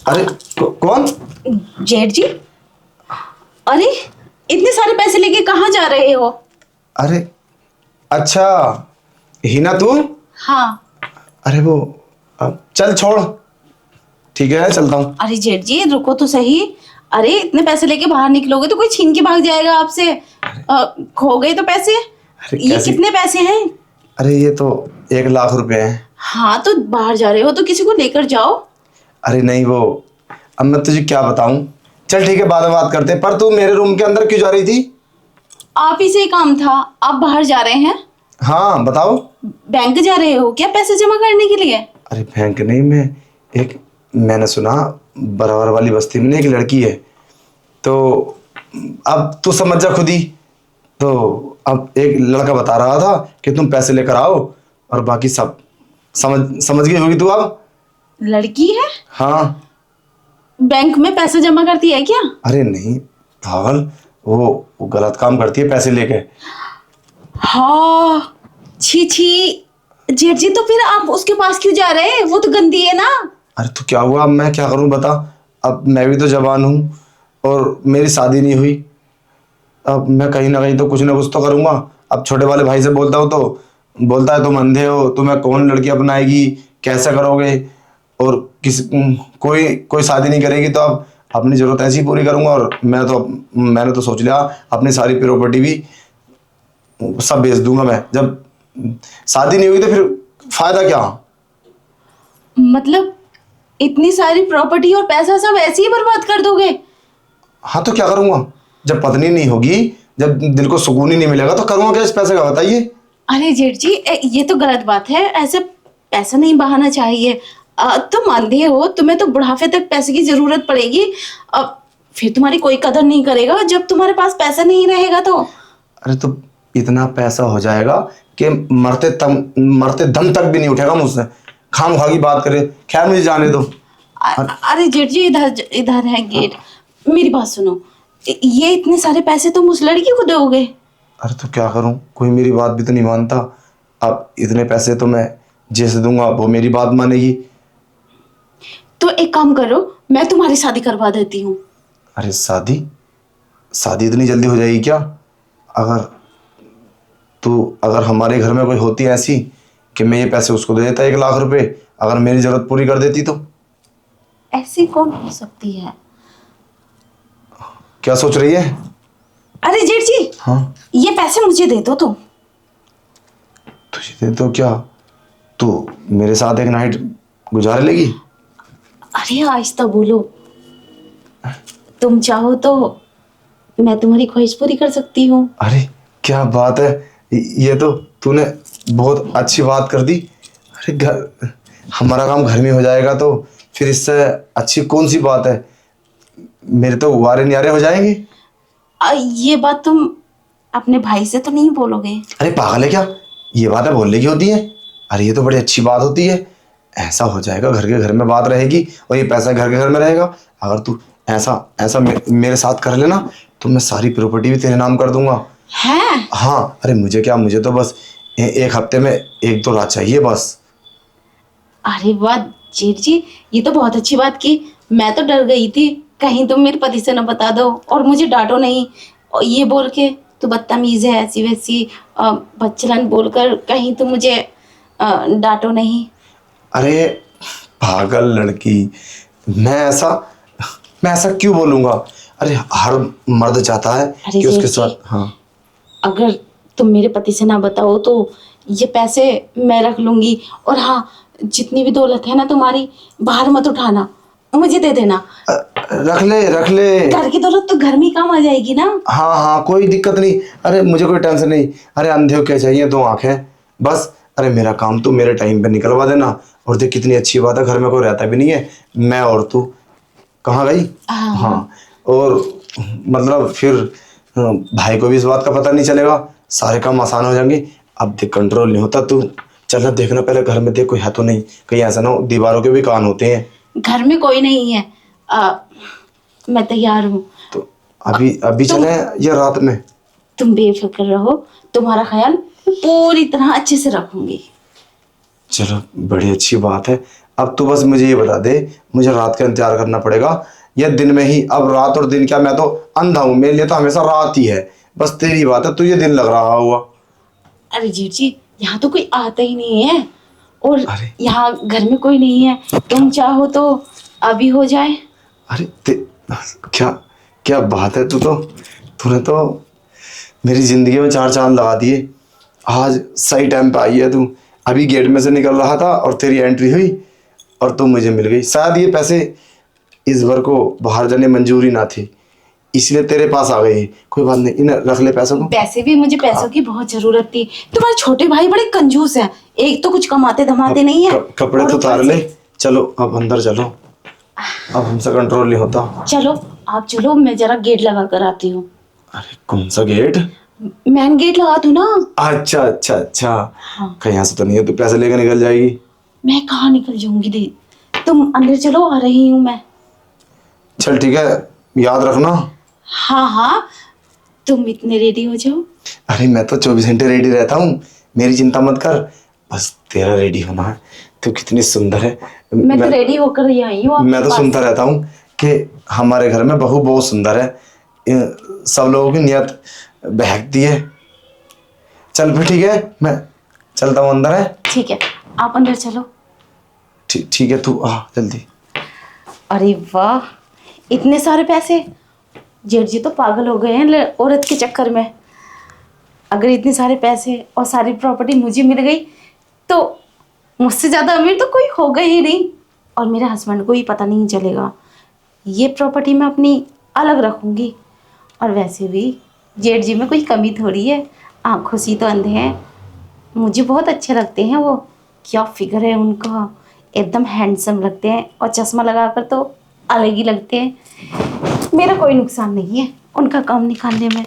अरे कौन? जेठ जी। अरे इतने सारे पैसे लेके कहाँ जा रहे हो? अरे अच्छा, हिना तू? हाँ। अरे वो अब चल छोड़, ठीक है चलता हूँ। अरे जेठ जी रुको तो सही। अरे इतने पैसे लेके बाहर निकलोगे तो कोई छीन के भाग जाएगा आपसे। खो गए तो पैसे। अरे ये कैसी? कितने पैसे हैं? अरे ये तो 1 लाख रुपए हैं। हाँ तो बाहर जा रहे हो तो किसी को लेकर जाओ। अरे नहीं वो, अब मैं तुझे क्या बताऊं। चल ठीक है, बाद में बात करते हैं। पर तू मेरे रूम के अंदर क्यों जा रही थी? आप ही से ही काम था। आप बाहर जा रहे हैं? हाँ बताओ। बैंक जा रहे हो क्या पैसे जमा करने के लिए? अरे बैंक नहीं, मैंने सुना बराबर वाली बस्ती में एक लड़की है, तो अब तू समझ जा खुद ही। तो अब एक लड़का बता रहा था कि तुम पैसे लेकर आओ, और बाकी सब समझ समझ गई होगी तू अब। लड़की है? हाँ। बैंक में पैसे जमा करती है क्या? अरे नहीं पागल, वो गलत काम करती है पैसे लेके। हाँ। छी छी। जेठ जी तो फिर आप उसके पास क्यों जा रहे हैं? वो तो गंदी है ना। अरे तो क्या हुआ, अब मैं क्या करूं बता। अब मैं भी तो जवान हूँ और मेरी शादी नहीं हुई। अब मैं कहीं ना कुछ तो करूंगा। अब छोटे वाले भाई से बोलता हूँ तो बोलता है तुम अंधे हो, तुम्हें कौन लड़की अपनाएगी, कैसे करोगे। और कोई कोई शादी नहीं करेगी, तो अब अपनी जरूरत ऐसी ही पूरी करूंगा। और मैंने तो सोच लिया अपनी सारी प्रॉपर्टी भी सब बेच दूंगा मैं। जब शादी नहीं हुई तो फिर फायदा क्या। मतलब इतनी सारी प्रॉपर्टी और पैसा सब ऐसे ही बर्बाद कर दोगे? हाँ तो क्या करूंगा, जब पत्नी नहीं होगी, जब दिल को सुकून ही नहीं मिलेगा तो करूंगा क्या इस पैसे का, बताइए। अरे जेठ जी ये तो गलत बात है। ऐसे पैसा नहीं बहाना चाहिए। तुम अंधे हो, तुम्हें तो बुढ़ापे तक पैसे की जरूरत पड़ेगी। अब फिर तुम्हारी कोई कदर नहीं करेगा जब तुम्हारे पास पैसा नहीं रहेगा तो। अरे तो इतना पैसा हो जाएगा कि मरते दम तक भी नहीं उठेगा मुझसे। खामखा की बात करे, खैर मुझे जाने दो। अरे जेठ जी इधर इधर है गेट। मेरी बात सुनो। ये इतने सारे पैसे तुम उस लड़की को दोगे? अरे तो क्या करूं, कोई मेरी बात भी तो नहीं मानता। अब इतने पैसे तो मैं जैसे दूंगा वो मेरी बात मानेगी। तो एक काम करो, मैं तुम्हारी शादी करवा देती हूँ। अरे शादी? शादी इतनी जल्दी हो जाएगी क्या? अगर अगर हमारे घर में कोई होती है ऐसी कि मैं ये पैसे उसको दे देता 1 लाख रुपए, अगर मेरी जरूरत पूरी कर देती तो। ऐसी कौन हो सकती है? क्या सोच रही है? अरे जेठ जी। हाँ ये पैसे मुझे दे दो तुम। तुझे दे तो क्या, तू मेरे साथ एक नाइट गुजार लेगी? अरे आहिस्ता बोलो। तुम चाहो तो मैं तुम्हारी ख्वाहिश पूरी कर सकती हूँ। अरे क्या बात है, ये तो तूने बहुत अच्छी बात कर दी। अरे घर, हमारा काम घर में हो जाएगा तो फिर इससे अच्छी कौन सी बात है। मेरे तो वारे न्यारे हो जाएंगे। ये बात तुम अपने भाई से तो नहीं बोलोगे? अरे पागल है क्या, ये बातें बोलने की होती है? अरे ये तो बड़ी अच्छी बात होती है। ऐसा हो जाएगा, घर के घर में बात रहेगी और ये पैसा घर के घर में रहेगा। अगर तू ऐसा ऐसा मेरे साथ कर लेना तो मैं सारी प्रॉपर्टी भी तेरे नाम कर दूंगा। हैं? हाँ अरे मुझे क्या, मुझे तो बस एक हफ्ते में 1-2 रात चाहिए बस। अरे वाह जेठ जी, ये तो बहुत अच्छी बात की। मैं तो डर गई थी कहीं तुम मेरे पति से न बता दो और मुझे डांटो नहीं। और ये बोल के तू बदतमीज है ऐसी वैसी बच्चलन बोलकर कहीं तुम मुझे डांटो नहीं। अरे पागल लड़की, मैं ऐसा क्यों बोलूंगा। अरे हर मर्द चाहता है कि उसके साथ। हाँ अगर तुम मेरे पति से ना बताओ तो ये पैसे मैं रख लूंगी। और हाँ, जितनी भी दौलत है ना तुम्हारी, बाहर मत उठाना, मुझे दे देना। रख ले। घर की दौलत तो घर में ही काम आ जाएगी ना। हाँ हाँ कोई दिक्कत नहीं। अरे मुझे कोई टेंशन नहीं। अरे अंधे हो क्या चाहिए, 2 आंखें बस। अरे मेरा काम तू मेरे टाइम पे निकलवा देना। और देख कितनी अच्छी बात है, घर में कोई रहता भी नहीं है, मैं और तू। कहाँ गई? हाँ और मतलब फिर भाई को भी इस बात का पता नहीं चलेगा, सारे काम आसान हो जाएंगे। अब देख कंट्रोल नहीं होता, तू चलना देखना पहले घर में देख कोई है तो नहीं, कहीं ऐसा ना हो दीवारों के भी कान होते हैं। घर में कोई नहीं है। मैं तैयार हूँ। तो अभी चले या रात में? तुम बेफिक्र रहो, तुम्हारा ख्याल पूरी तरह अच्छे से रखूंगी। चलो बड़ी अच्छी बात है। अब तू बस मुझे ये बता दे, मुझे रात का इंतजार करना पड़ेगा या दिन में ही? अब रात और दिन क्या, मैं तो अंधा हूँ, मेरे लिए तो हमेशा रात ही है। बस तेरी बात है, तुझे दिन लग रहा हुआ। अरे जेठ जी, यहाँ तो कोई आता ही नहीं है, और अरे यहाँ घर में कोई नहीं है। तुम चाहो तो अभी हो जाए। अरे क्या क्या बात है, तूने तो मेरी जिंदगी में चार चांद लगा दिए। आज सही टाइम पे आई है तू। अभी गेट में से निकल रहा था और तेरी एंट्री हुई और तू मुझे मिल गई। शायद ये पैसे इस बार को बाहर जाने मंजूरी ना थी, इसलिए तेरे पास आ गई। कोई बात नहीं, इन्हें रख ले पैसों को। वैसे भी मुझे पैसों की बहुत जरूरत थी। तुम्हारे छोटे भाई बड़े कंजूस हैं, एक तो कुछ कमाते धमाते नहीं है। कपड़े और तो ऊपर उतार से- ले, चलो अब अंदर चलो, अब हमसे कंट्रोल नहीं होता। चलो आप चलो, मैं जरा गेट लगा कर आती हूँ। अरे कौन सा गेट? मैन गेट लगा दूँ ना? अच्छा अच्छा अच्छा, हाँ। कहीं यहाँ से तो नहीं है तू पैसे लेकर निकल जाएगी? मैं कहाँ निकल जाऊंगी दी, तुम अंदर चलो, आ रही हूँ मैं। चल ठीक है, याद रखना। हाँ हाँ, तुम इतने रेडी हो जाओ। अरे मैं तो 24 घंटे रेडी रहता हूँ, मेरी चिंता मत कर, बस तेरा रेडी होना है। तू कितनी सुंदर है। मैं तो रेडी होकर ही आई हूँ आपके मैं तो पास। सुनता रहता हूँ कि हमारे घर में बहू बहुत सुंदर है। सब लोगों की नियत बहकती है। चल फिर ठीक है, मैं चलता हूँ अंदर है। ठीक है, आप अंदर चलो। ठीक है, तू आ जल्दी। अरे वाह, इतने सारे पैसे! जेठ जी तो पागल हो गए हैं औरत के चक्कर में। अगर इतने सारे पैसे और सारी प्रॉपर्टी मुझे मिल गई तो मुझसे ज़्यादा अमीर तो कोई होगा ही नहीं, और मेरे हस्बैंड को ही पता नहीं चलेगा। ये प्रॉपर्टी मैं अपनी अलग रखूँगी। और वैसे भी जेठ जी में कोई कमी थोड़ी है, आँखों से तो अंधे हैं। मुझे बहुत अच्छे लगते हैं वो, क्या फिगर है उनका, एकदम हैंडसम लगते हैं, और चश्मा लगाकर तो अलग ही लगते हैं। मेरा कोई नुकसान नहीं है उनका काम निकालने में।